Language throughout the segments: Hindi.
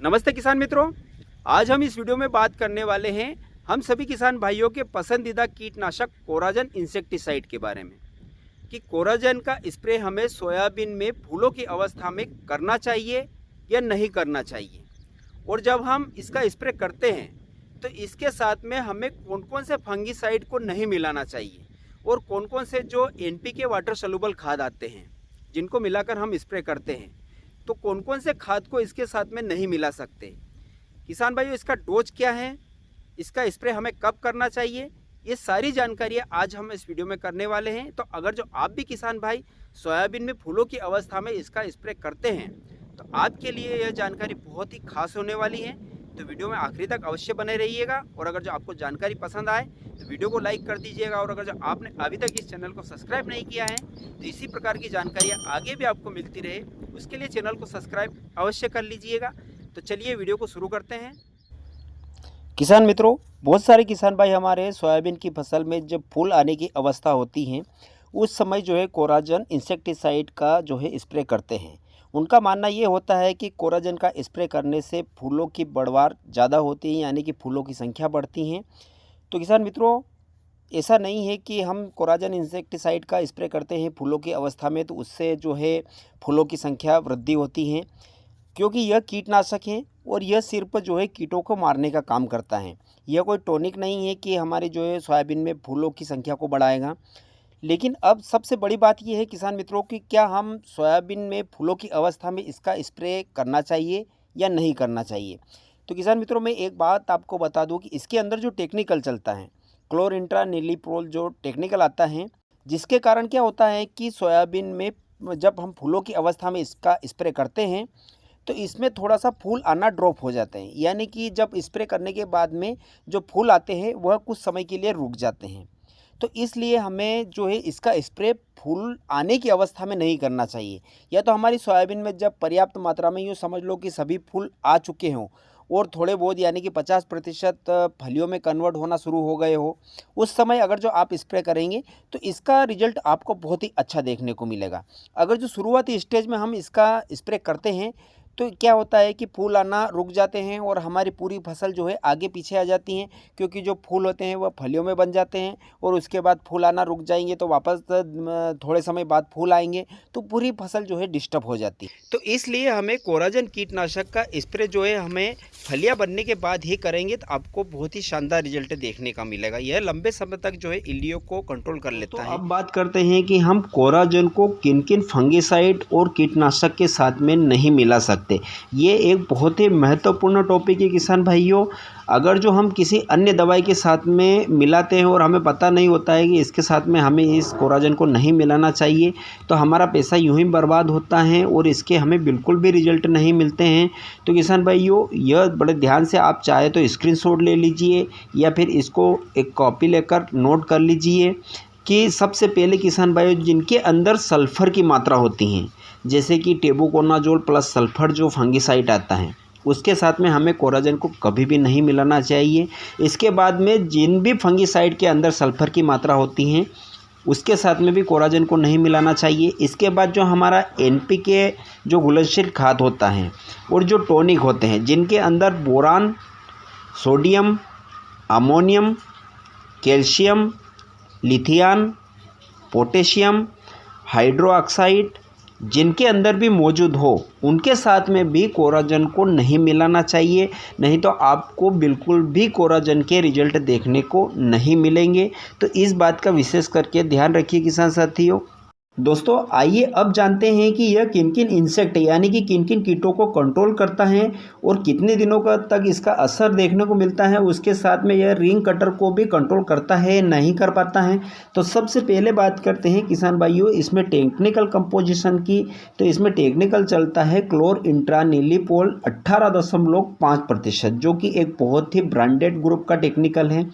नमस्ते किसान मित्रों, आज हम इस वीडियो में बात करने वाले हैं हम सभी किसान भाइयों के पसंदीदा कीटनाशक कोराजन इंसेक्टिसाइड के बारे में कि कोराजन का स्प्रे हमें सोयाबीन में फूलों की अवस्था में करना चाहिए या नहीं करना चाहिए, और जब हम इसका स्प्रे करते हैं तो इसके साथ में हमें कौन कौन से फंगीसाइड को नहीं मिलाना चाहिए और कौन कौन से जो एनपीके वाटर सोल्यूबल खाद आते हैं जिनको मिलाकर हम स्प्रे करते हैं तो कौन कौन से खाद को इसके साथ में नहीं मिला सकते। किसान भाइयों, इसका डोज क्या है, इसका स्प्रे हमें कब करना चाहिए, ये सारी जानकारियाँ आज हम इस वीडियो में करने वाले हैं। तो अगर जो आप भी किसान भाई सोयाबीन में फूलों की अवस्था में इसका स्प्रे करते हैं तो आपके लिए यह जानकारी बहुत ही खास होने वाली है। तो वीडियो में आखिरी तक अवश्य बने रहिएगा, और अगर जो आपको जानकारी पसंद आए तो वीडियो को लाइक कर दीजिएगा, और अगर जो आपने अभी तक इस चैनल को सब्सक्राइब नहीं किया है तो इसी प्रकार की जानकारियाँ आगे भी आपको मिलती रहे उसके लिए चैनल को सब्सक्राइब अवश्य कर लीजिएगा। तो चलिए वीडियो को शुरू करते हैं। किसान मित्रों, बहुत सारे किसान भाई हमारे सोयाबीन की फसल में जब फूल आने की अवस्था होती है उस समय जो है कोराजन इंसेक्टिसाइड का जो है स्प्रे करते हैं। उनका मानना ये होता है कि कोराजन का स्प्रे करने से फूलों की बढ़वार ज़्यादा होती है, यानी कि फूलों की संख्या बढ़ती हैं। तो किसान मित्रों, ऐसा नहीं है कि हम कोराजन इंसेक्टिसाइड का स्प्रे करते हैं फूलों की अवस्था में तो उससे जो है फूलों की संख्या वृद्धि होती है, क्योंकि यह कीटनाशक है और यह सिर्फ जो है कीटों को मारने का काम करता है। यह कोई टॉनिक नहीं है कि हमारे जो है सोयाबीन में फूलों की संख्या को बढ़ाएगा। लेकिन अब सबसे बड़ी बात यह है किसान मित्रों कि क्या हम सोयाबीन में फूलों की अवस्था में इसका स्प्रे करना चाहिए या नहीं करना चाहिए। तो किसान मित्रों, मैं एक बात आपको बता दूं कि इसके अंदर जो टेक्निकल चलता है क्लोरिंट्रानिलीप्रोल जो टेक्निकल आता है, जिसके कारण क्या होता है कि सोयाबीन में जब हम फूलों की अवस्था में इसका स्प्रे करते हैं तो इसमें थोड़ा सा फूल आना ड्रॉप हो जाते हैं, यानी कि जब स्प्रे करने के बाद में जो फूल आते हैं वह कुछ समय के लिए रुक जाते हैं। तो इसलिए हमें जो है इसका स्प्रे फूल आने की अवस्था में नहीं करना चाहिए। या तो हमारी सोयाबीन में जब पर्याप्त मात्रा में यूँ समझ लो कि सभी फूल आ चुके हों और थोड़े बहुत यानी कि 50% फलियों में कन्वर्ट होना शुरू हो गए हो, उस समय अगर जो आप स्प्रे करेंगे तो इसका रिजल्ट आपको बहुत ही अच्छा देखने को मिलेगा। अगर जो शुरुआती स्टेज में हम इसका स्प्रे करते हैं तो क्या होता है कि फूल आना रुक जाते हैं और हमारी पूरी फसल जो है आगे पीछे आ जाती हैं, क्योंकि जो फूल होते हैं वह फलियों में बन जाते हैं और उसके बाद फूल आना रुक जाएंगे तो वापस थोड़े समय बाद फूल आएंगे तो पूरी फसल जो है डिस्टर्ब हो जाती है। तो इसलिए हमें कोराजन कीटनाशक का स्प्रे जो है हमें फलियाँ बनने के बाद ही करेंगे तो आपको बहुत ही शानदार रिजल्ट देखने का मिलेगा। यह लंबे समय तक जो है इल्लियों को कंट्रोल कर लेता है। अब बात करते हैं कि हम कोराजन को किन किन फंगिसाइड और कीटनाशक के साथ में नहीं मिला सकते। ये एक बहुत ही महत्वपूर्ण टॉपिक है किसान भाइयों। अगर जो हम किसी अन्य दवाई के साथ में मिलाते हैं और हमें पता नहीं होता है कि इसके साथ में हमें इस कोराजन को नहीं मिलाना चाहिए तो हमारा पैसा यूं ही बर्बाद होता है और इसके हमें बिल्कुल भी रिजल्ट नहीं मिलते हैं। तो किसान भाइयों, यह बड़े ध्यान से आप चाहे तो स्क्रीनशॉट ले लीजिए या फिर इसको एक कॉपी लेकर नोट कर लीजिए कि सबसे पहले किसान भाइयों जिनके अंदर सल्फ़र की मात्रा होती है, जैसे कि टेबुकोनाजोल प्लस सल्फ़र जो फंगिसाइड आता है, उसके साथ में हमें कोराजन को कभी भी नहीं मिलाना चाहिए। इसके बाद में जिन भी फंगिसाइड के अंदर सल्फ़र की मात्रा होती हैं उसके साथ में भी कोराजन को नहीं मिलाना चाहिए। इसके बाद जो हमारा एनपीके जो घुलनशील खाद होता है और जो टॉनिक होते हैं जिनके अंदर boron, sodium, ammonium, calcium, lithium, potassium, hydroxide जिनके अंदर भी मौजूद हो उनके साथ में भी कोराजन को नहीं मिलाना चाहिए, नहीं तो आपको बिल्कुल भी कोराजन के रिजल्ट देखने को नहीं मिलेंगे। तो इस बात का विशेष करके ध्यान रखिए किसान साथियों। दोस्तों, आइए अब जानते हैं कि यह किन किन इंसेक्ट यानी कि किन किन कीटों को कंट्रोल करता है और कितने दिनों का तक इसका असर देखने को मिलता है। उसके साथ में यह रिंग कटर को भी कंट्रोल करता है नहीं कर पाता है। तो सबसे पहले बात करते हैं किसान भाइयों इसमें टेक्निकल कंपोजिशन की। तो इसमें टेक्निकल चलता है क्लोरिंट्रानिलीप्रोल 18.5%, जो कि एक बहुत ही ब्रांडेड ग्रुप का टेक्निकल है।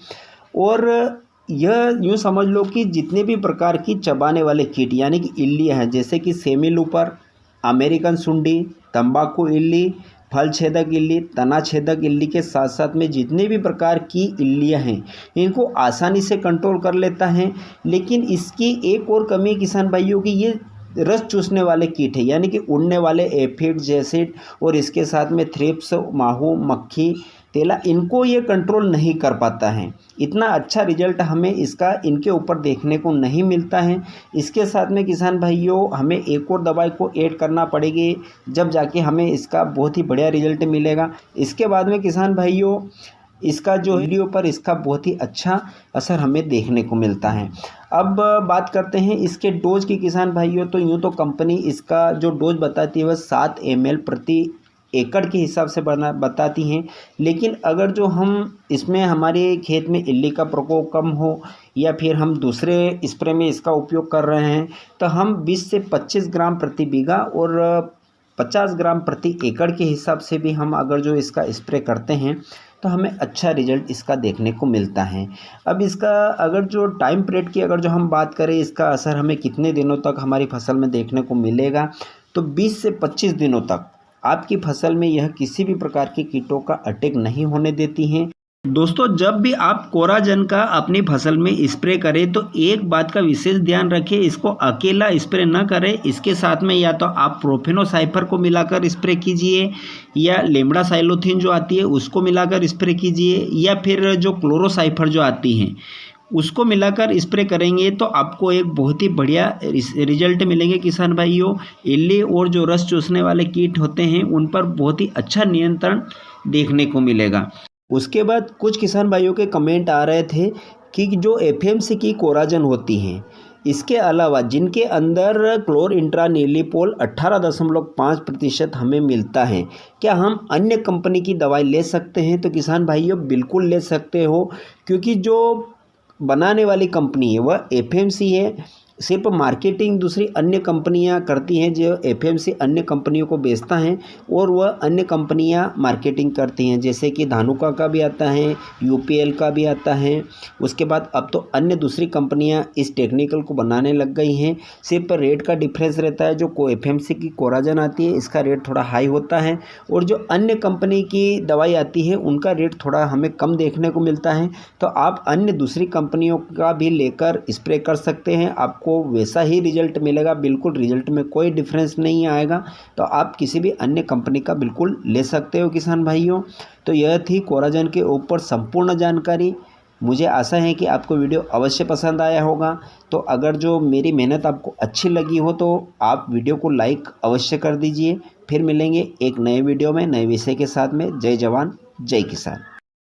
और यह यूँ समझ लो कि जितने भी प्रकार की चबाने वाले कीट यानी कि इल्लियाँ हैं, जैसे कि सेमीलूपर, अमेरिकन सुंडी, तंबाकू इल्ली, फल छेदक इल्ली, तना छेदक इल्ली के साथ साथ में जितने भी प्रकार की इल्लियाँ हैं इनको आसानी से कंट्रोल कर लेता है। लेकिन इसकी एक और कमी किसान भाइयों की, ये रस चूसने वाले कीट है, यानी कि उड़ने वाले एफिड जैसे, और इसके साथ में थ्रिप्स, माहू, मक्खी, तेला, इनको ये कंट्रोल नहीं कर पाता है। इतना अच्छा रिजल्ट हमें इसका इनके ऊपर देखने को नहीं मिलता है। इसके साथ में किसान भाइयों हमें एक और दवाई को ऐड करना पड़ेगी, जब जाके हमें इसका बहुत ही बढ़िया रिजल्ट मिलेगा। इसके बाद में किसान भाइयों इसका जो वीडियो पर इसका बहुत ही अच्छा असर हमें देखने को मिलता है। अब बात करते हैं इसके डोज की किसान भाइयों। तो यूँ तो कंपनी इसका जो डोज बताती है वह 7 ml प्रति एकड़ के हिसाब से बताती हैं, लेकिन अगर जो हम इसमें हमारे खेत में इल्ली का प्रकोप कम हो या फिर हम दूसरे स्प्रे में इसका उपयोग कर रहे हैं तो हम 20 से 25 ग्राम प्रति बीघा और 50 ग्राम प्रति एकड़ के हिसाब से भी हम अगर जो इसका स्प्रे करते हैं तो हमें अच्छा रिजल्ट इसका देखने को मिलता है। अब इसका अगर जो टाइम पीरियड की अगर जो हम बात करें, इसका असर हमें कितने दिनों तक हमारी फसल में देखने को मिलेगा, तो 20 से 25 दिनों तक आपकी फसल में यह किसी भी प्रकार के कीटों का अटैक नहीं होने देती हैं। दोस्तों, जब भी आप कोराजन का अपनी फसल में स्प्रे करें तो एक बात का विशेष ध्यान रखें, इसको अकेला स्प्रे न करें। इसके साथ में या तो आप प्रोफेनोसाइफर को मिलाकर स्प्रे कीजिए, या लेमडासाइलोथेन जो आती है उसको मिलाकर स्प्रे कीजिए, या फिर जो क्लोरोसाइफर जो आती हैं उसको मिलाकर स्प्रे करेंगे तो आपको एक बहुत ही बढ़िया रिजल्ट मिलेंगे किसान भाइयों। इल्ली और जो रस चूसने वाले कीट होते हैं उन पर बहुत ही अच्छा नियंत्रण देखने को मिलेगा। उसके बाद कुछ किसान भाइयों के कमेंट आ रहे थे कि जो एफएमसी की कोराजन होती हैं, इसके अलावा जिनके अंदर क्लोरइंट्रानिलिप्रोल 18.5% हमें मिलता है, क्या हम अन्य कंपनी की दवाई ले सकते हैं? तो किसान भाइयों बिल्कुल ले सकते हो, क्योंकि जो बनाने वाली कंपनी है वह एफएमसी है। सिर्फ मार्केटिंग दूसरी अन्य कंपनियां करती हैं, जो एफएमसी अन्य कंपनियों को बेचता है और वह अन्य कंपनियां मार्केटिंग करती हैं, जैसे कि धानुका का भी आता है, यूपीएल का भी आता है। उसके बाद अब तो अन्य दूसरी कंपनियां इस टेक्निकल को बनाने लग गई हैं। सिर्फ रेट का डिफरेंस रहता है, जो एफएमसी की कोराजन आती है इसका रेट थोड़ा हाई होता है, और जो अन्य कंपनी की दवाई आती है उनका रेट थोड़ा हमें कम देखने को मिलता है। तो आप अन्य दूसरी कंपनियों का भी लेकर स्प्रे कर सकते हैं, आपको वैसा ही रिजल्ट मिलेगा, बिल्कुल रिजल्ट में कोई डिफरेंस नहीं आएगा। तो आप किसी भी अन्य कंपनी का बिल्कुल ले सकते हो किसान भाइयों। तो यह थी कोराजन के ऊपर संपूर्ण जानकारी। मुझे आशा है कि आपको वीडियो अवश्य पसंद आया होगा। तो अगर जो मेरी मेहनत आपको अच्छी लगी हो तो आप वीडियो को लाइक अवश्य कर दीजिए। फिर मिलेंगे एक नए वीडियो में नए विषय के साथ में। जय जवान जय किसान।